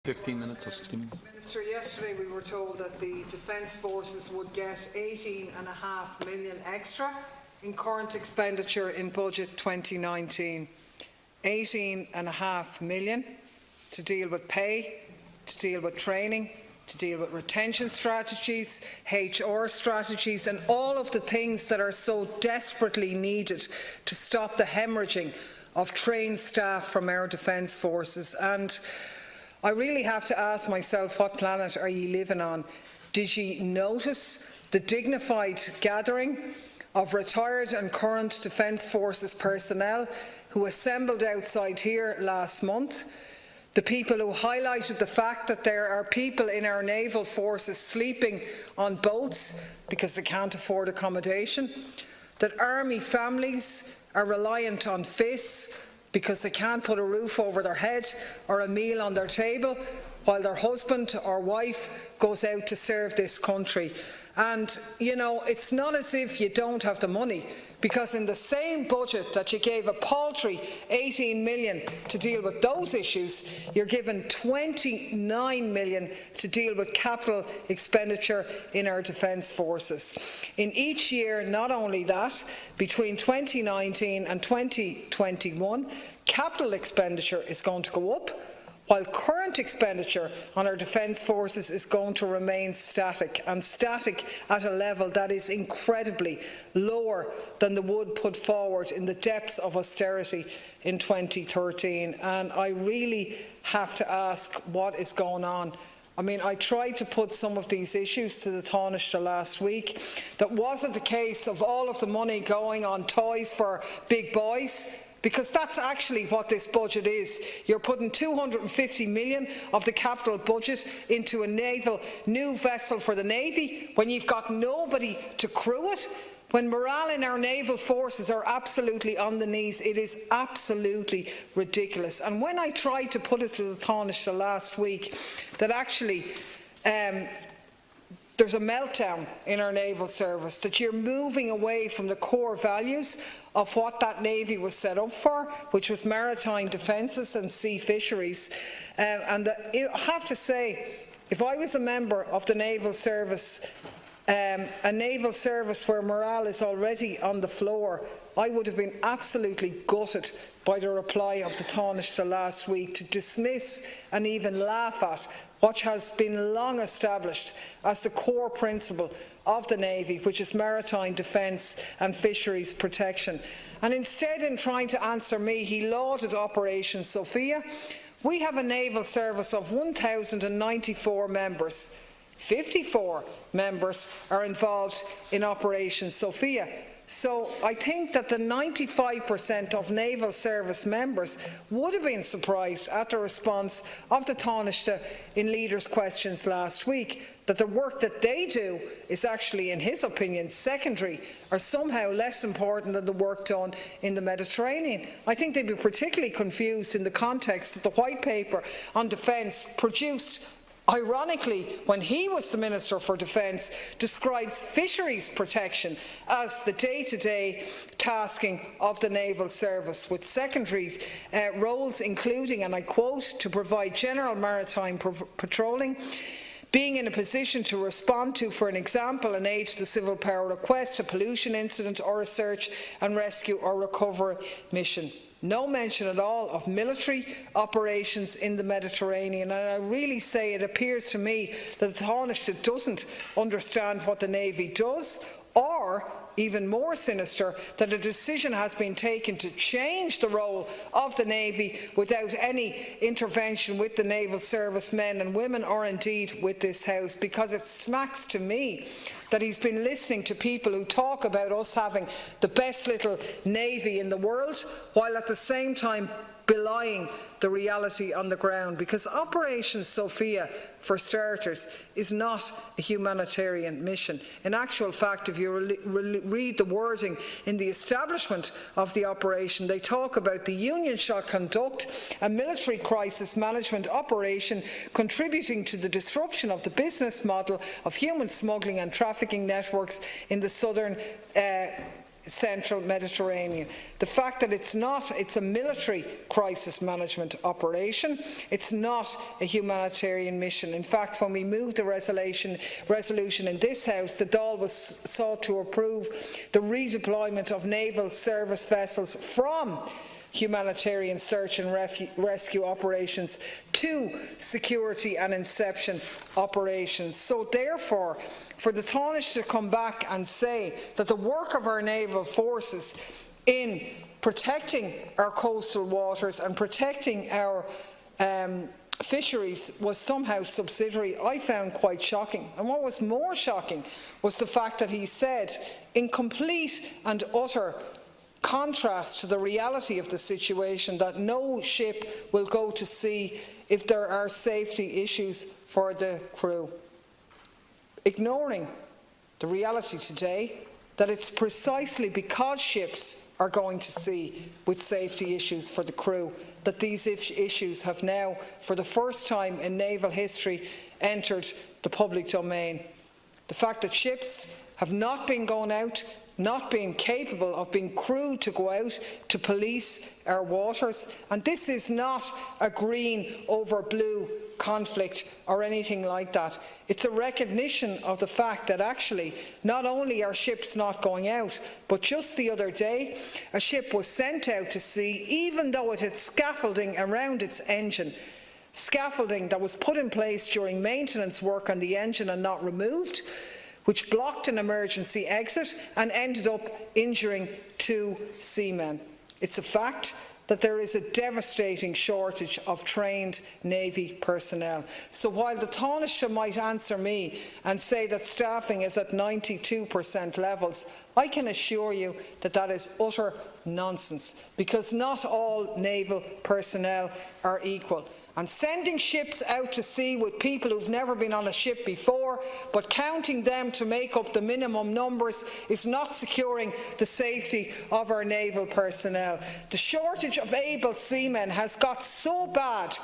15 minutes or 16 minutes. Minister, yesterday we were told that the Defence Forces would get 18.5 million extra in current expenditure in budget 2019. 18.5 million to deal with pay, to deal with training, to deal with retention strategies, HR strategies, and all of the things that are so desperately needed to stop the hemorrhaging of trained staff from our Defence Forces. And I really have to ask myself, what planet are you living on? Did you notice the dignified gathering of retired and current Defence Forces personnel who assembled outside here last month? The people who highlighted the fact that there are people in our naval forces sleeping on boats because they can't afford accommodation, that army families are reliant on FIS because they can't put a roof over their head or a meal on their table while their husband or wife goes out to serve this country. And, you know, it's not as if you don't have the money, because in the same budget that you gave a paltry 18 million to deal with those issues, you're given 29 million to deal with capital expenditure in our Defence Forces. In each year, not only that, between 2019 and 2021, capital expenditure is going to go up, while current expenditure on our Defence Forces is going to remain static, and static at a level that is incredibly lower than the would put forward in the depths of austerity in 2013. And I really have to ask what is going on. I mean, I tried to put some of these issues to the Taoiseach last week. That wasn't the case of all of the money going on toys for big boys, because that's actually what this budget is. You're putting 250 million of the capital budget into a naval new vessel for the Navy when you've got nobody to crew it. When morale in our naval forces are absolutely on the knees, it is absolutely ridiculous. And when I tried to put it to the Taoiseach last week that actually there's a meltdown in our naval service, that you're moving away from the core values of what that Navy was set up for, which was maritime defences and sea fisheries. I have to say, if I was a member of the naval service, a naval service where morale is already on the floor, I would have been absolutely gutted by the reply of the Taoiseach last week to dismiss and even laugh at what has been long established as the core principle of the Navy, which is maritime defence and fisheries protection. And instead, in trying to answer me, he lauded Operation Sophia. We have a naval service of 1,094 members. 54 members are involved in Operation Sophia. So I think that the 95% of naval service members would have been surprised at the response of the Taoiseach in leaders' questions last week, that the work that they do is actually, in his opinion, secondary or somehow less important than the work done in the Mediterranean. I think they'd be particularly confused in the context that the White Paper on Defence, produced ironically when he was the Minister for Defence, describes fisheries protection as the day-to-day tasking of the naval service, with secondary roles including, and I quote, to provide general maritime patrolling, being in a position to respond to, for an example, an aid to the civil power request, a pollution incident or a search and rescue or recovery mission. No mention at all of military operations in the Mediterranean, and I really say it appears to me that the Taoiseach doesn't understand what the Navy does, or even more sinister, that a decision has been taken to change the role of the Navy without any intervention with the naval service men and women, or indeed with this House, because it smacks to me that he's been listening to people who talk about us having the best little Navy in the world, while at the same time belying the reality on the ground, because Operation Sophia, for starters, is not a humanitarian mission. In actual fact, if you read the wording in the establishment of the operation, they talk about the Union shall conduct a military crisis management operation contributing to the disruption of the business model of human smuggling and trafficking networks in the southern central Mediterranean. The fact that it's a military crisis management operation, it's not a humanitarian mission. In fact, when we moved the resolution in this House, the Dáil was sought to approve the redeployment of naval service vessels from humanitarian search and rescue operations to security and inception operations. So therefore, for the Taoiseach to come back and say that the work of our naval forces in protecting our coastal waters and protecting our fisheries was somehow subsidiary, I found quite shocking. And what was more shocking was the fact that he said, in complete and utter contrast to the reality of the situation, that no ship will go to sea if there are safety issues for the crew, ignoring the reality today that it's precisely because ships are going to sea with safety issues for the crew that these issues have now, for the first time in naval history, entered the public domain. The fact that ships have not been going out, not being capable of being crewed to go out to police our waters. And this is not a green over blue conflict or anything like that. It's a recognition of the fact that actually not only are ships not going out, but just the other day a ship was sent out to sea even though it had scaffolding around its engine. Scaffolding that was put in place during maintenance work on the engine and not removed, which blocked an emergency exit and ended up injuring 2 seamen. It's a fact that there is a devastating shortage of trained Navy personnel. So while the Taoiseach might answer me and say that staffing is at 92% levels, I can assure you that that is utter nonsense, because not all naval personnel are equal. And sending ships out to sea with people who've never been on a ship before, but counting them to make up the minimum numbers, is not securing the safety of our naval personnel. The shortage of able seamen has got so bad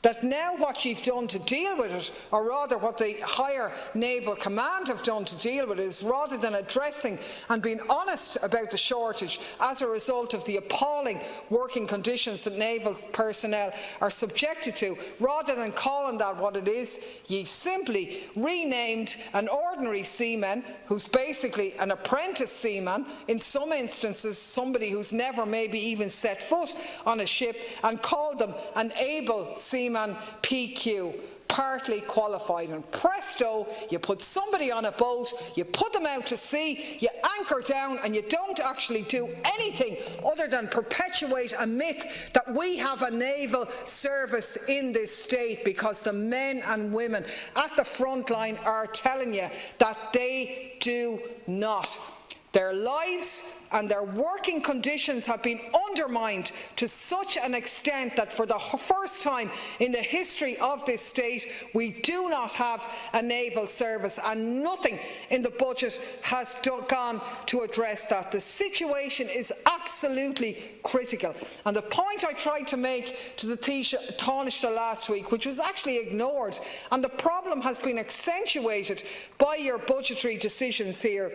that now what you've done to deal with it, or rather what the higher naval command have done to deal with it, is rather than addressing and being honest about the shortage as a result of the appalling working conditions that naval personnel are subjected to, rather than calling that what it is, ye simply renamed an ordinary seaman, who's basically an apprentice seaman, in some instances somebody who's never maybe even set foot on a ship, and called them an able seaman PQ, partly qualified, and presto, you put somebody on a boat, you put them out to sea, you anchor down, and you don't actually do anything other than perpetuate a myth that we have a naval service in this state, because the men and women at the front line are telling you that they do not. Their lives and their working conditions have been undermined to such an extent that for the first time in the history of this state, we do not have a naval service, and nothing in the budget has gone to address that. The situation is absolutely critical. And the point I tried to make to the Taoiseach last week, which was actually ignored, and the problem has been accentuated by your budgetary decisions here,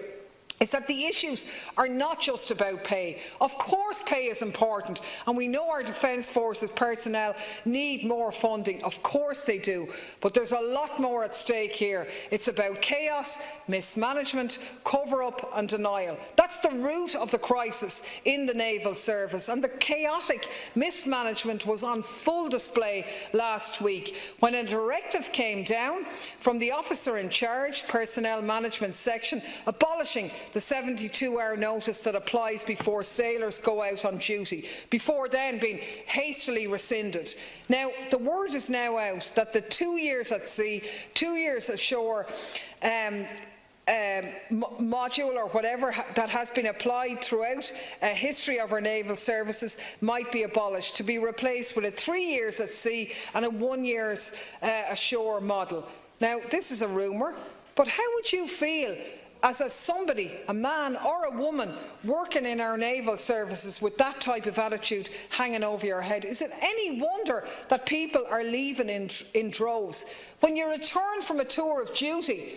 is that the issues are not just about pay. Of course pay is important, and we know our Defence Forces personnel need more funding. Of course they do. But there's a lot more at stake here. It's about chaos, mismanagement, cover-up and denial. That's the root of the crisis in the Naval Service, and the chaotic mismanagement was on full display last week when a directive came down from the officer in charge, Personnel Management Section, abolishing the 72-hour notice that applies before sailors go out on duty, before then being hastily rescinded. Now, the word is now out that the 2 years at sea, 2 years ashore module, or whatever that has been applied throughout a history of our naval services, might be abolished, to be replaced with a 3 years at sea and a 1 years ashore model. Now, this is a rumour, but how would you feel as somebody, a man or a woman, working in our naval services with that type of attitude hanging over your head? Is it any wonder that people are leaving in droves? When you return from a tour of duty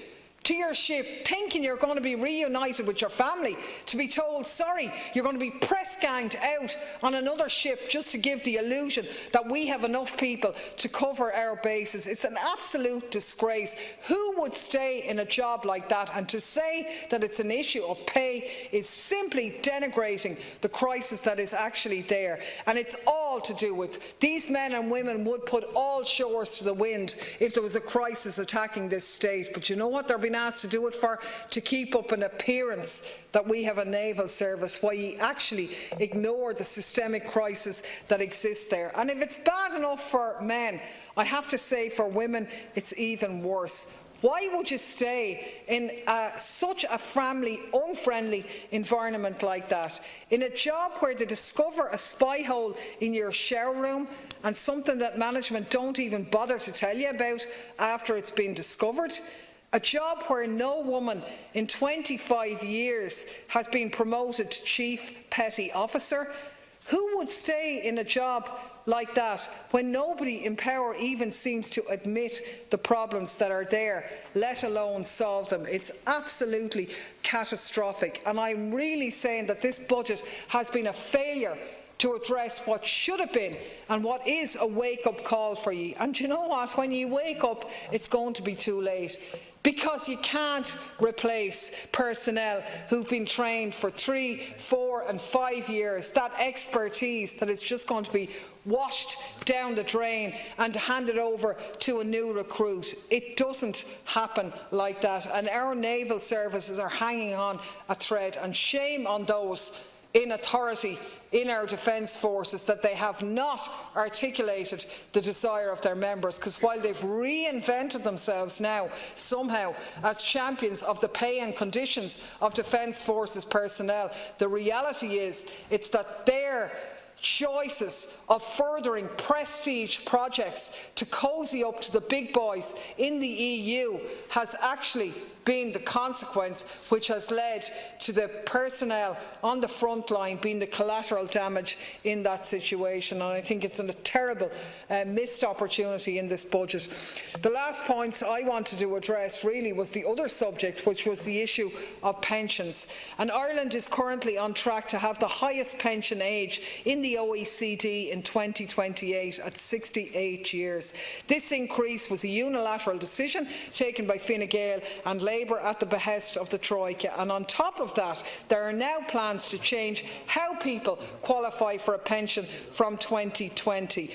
to your ship thinking you're going to be reunited with your family, to be told, sorry, you're going to be press ganged out on another ship just to give the illusion that we have enough people to cover our bases. It's an absolute disgrace. Who would stay in a job like that? And to say that it's an issue of pay is simply denigrating the crisis that is actually there. And it's all to do with these men and women would put all shores to the wind if there was a crisis attacking this state. But you know what they're being asked to do it for? To keep up an appearance that we have a naval service, while you actually ignore the systemic crisis that exists there. And if it's bad enough for men, I have to say for women it's even worse. Why would you stay in such a family-unfriendly environment like that, in a job where they discover a spy hole in your shower room and something that management don't even bother to tell you about after it's been discovered? A job where no woman in 25 years has been promoted to Chief Petty Officer? Who would stay in a job like that when nobody in power even seems to admit the problems that are there, let alone solve them? It's absolutely catastrophic. And I'm really saying that this budget has been a failure to address what should have been and what is a wake-up call for you. And you know what? When you wake up, it's going to be too late. Because you can't replace personnel who've been trained for 3, 4 and 5 years, that expertise that is just going to be washed down the drain and handed over to a new recruit. It doesn't happen like that, and our naval services are hanging on a thread, and shame on those in authority in our defence forces that they have not articulated the desire of their members, because while they've reinvented themselves now somehow as champions of the pay and conditions of defence forces personnel, the reality is it's that their choices of furthering prestige projects to cosy up to the big boys in the EU has actually been the consequence, which has led to the personnel on the front line being the collateral damage in that situation. And I think it's a terrible missed opportunity in this budget. The last points I wanted to address really was the other subject, which was the issue of pensions. And Ireland is currently on track to have the highest pension age in the OECD in 2028 at 68 years. This increase was a unilateral decision taken by Fine Gael and Labour at the behest of the Troika, and on top of that there are now plans to change how people qualify for a pension from 2020.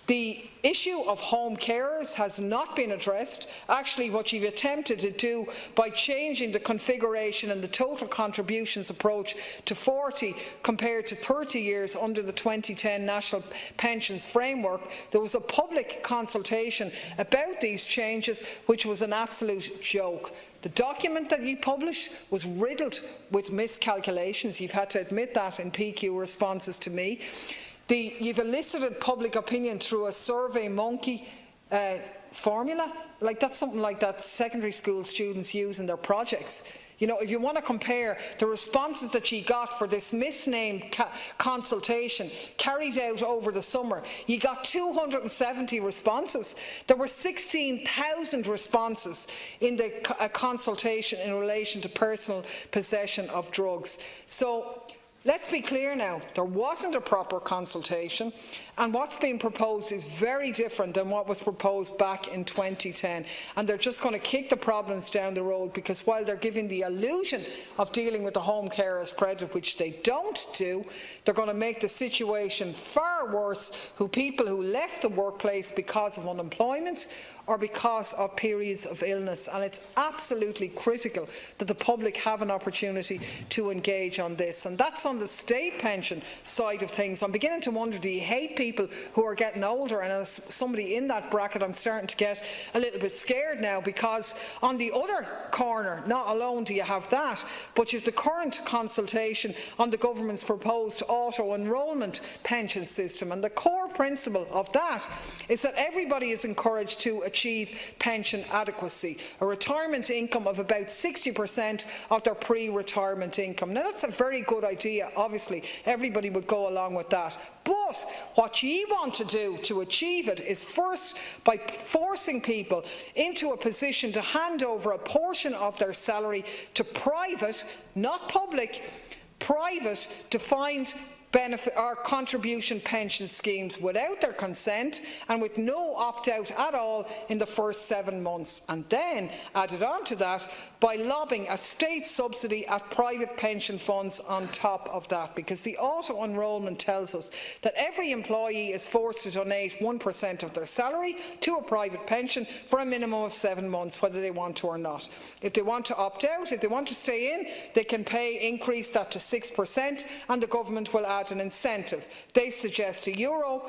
The issue of home carers has not been addressed. Actually, what you've attempted to do by changing the configuration and the total contributions approach to 40 compared to 30 years under the 2010 National Pensions Framework, there was a public consultation about these changes which was an absolute joke. The document that you published was riddled with miscalculations. You've had to admit that in PQ responses to me. You've elicited public opinion through a Survey Monkey formula. Like, that's something like that secondary school students use in their projects. You know, if you want to compare the responses that you got for this misnamed consultation carried out over the summer, you got 270 responses. There were 16,000 responses in the consultation in relation to personal possession of drugs. So let's be clear now, there wasn't a proper consultation, and what's being proposed is very different than what was proposed back in 2010. And they're just going to kick the problems down the road, because while they're giving the illusion of dealing with the home carers credit, which they don't do, they're going to make the situation far worse for people who left the workplace because of unemployment or because of periods of illness. And it's absolutely critical that the public have an opportunity to engage on this. And that's on the state pension side of things. I'm beginning to wonder, do you hate people who are getting older? And as somebody in that bracket, I'm starting to get a little bit scared now, because on the other corner, not alone do you have that, but you have the current consultation on the government's proposed auto-enrolment pension system. And the core principle of that is that everybody is encouraged to achieve pension adequacy, a retirement income of about 60% of their pre-retirement income. Now, that's a very good idea. Obviously, everybody would go along with that. But what you want to do to achieve it is first by forcing people into a position to hand over a portion of their salary to private, not public, private defined benefit or contribution pension schemes without their consent and with no opt-out at all in the first 7 months, and then added on to that by lobbing a state subsidy at private pension funds on top of that, because the auto-enrolment tells us that every employee is forced to donate 1% of their salary to a private pension for a minimum of 7 months, whether they want to or not. If they want to opt out, if they want to stay in, they can increase that to 6%, and the government will add an incentive. They suggest €1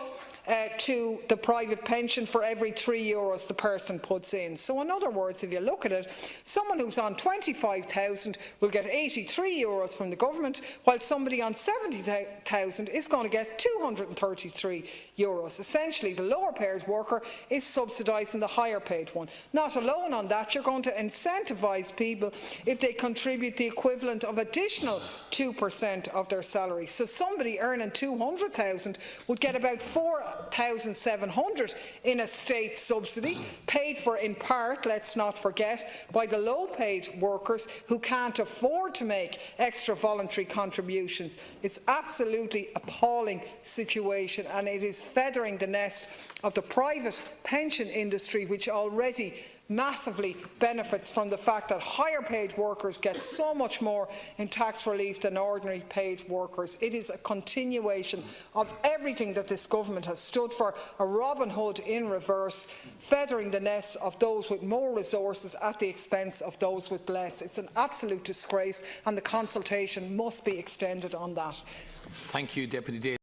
to the private pension for every €3 the person puts in. So in other words, if you look at it, someone who's on 25,000 will get €83 from the government, while somebody on 70,000 is going to get €233. Essentially, the lower paid worker is subsidising the higher paid one. Not alone on that, you're going to incentivise people if they contribute the equivalent of additional 2% of their salary. So somebody earning 200,000 would get about 4,700 in a state subsidy, paid for in part, let's not forget, by the low-paid workers who can't afford to make extra voluntary contributions. It's absolutely appalling situation, and it is feathering the nest of the private pension industry, which already massively benefits from the fact that higher paid workers get so much more in tax relief than ordinary paid workers. It is a continuation of everything that this government has stood for, a Robin Hood in reverse, feathering the nests of those with more resources at the expense of those with less. It's an absolute disgrace, and the consultation must be extended on that. Thank you, Deputy Dáil.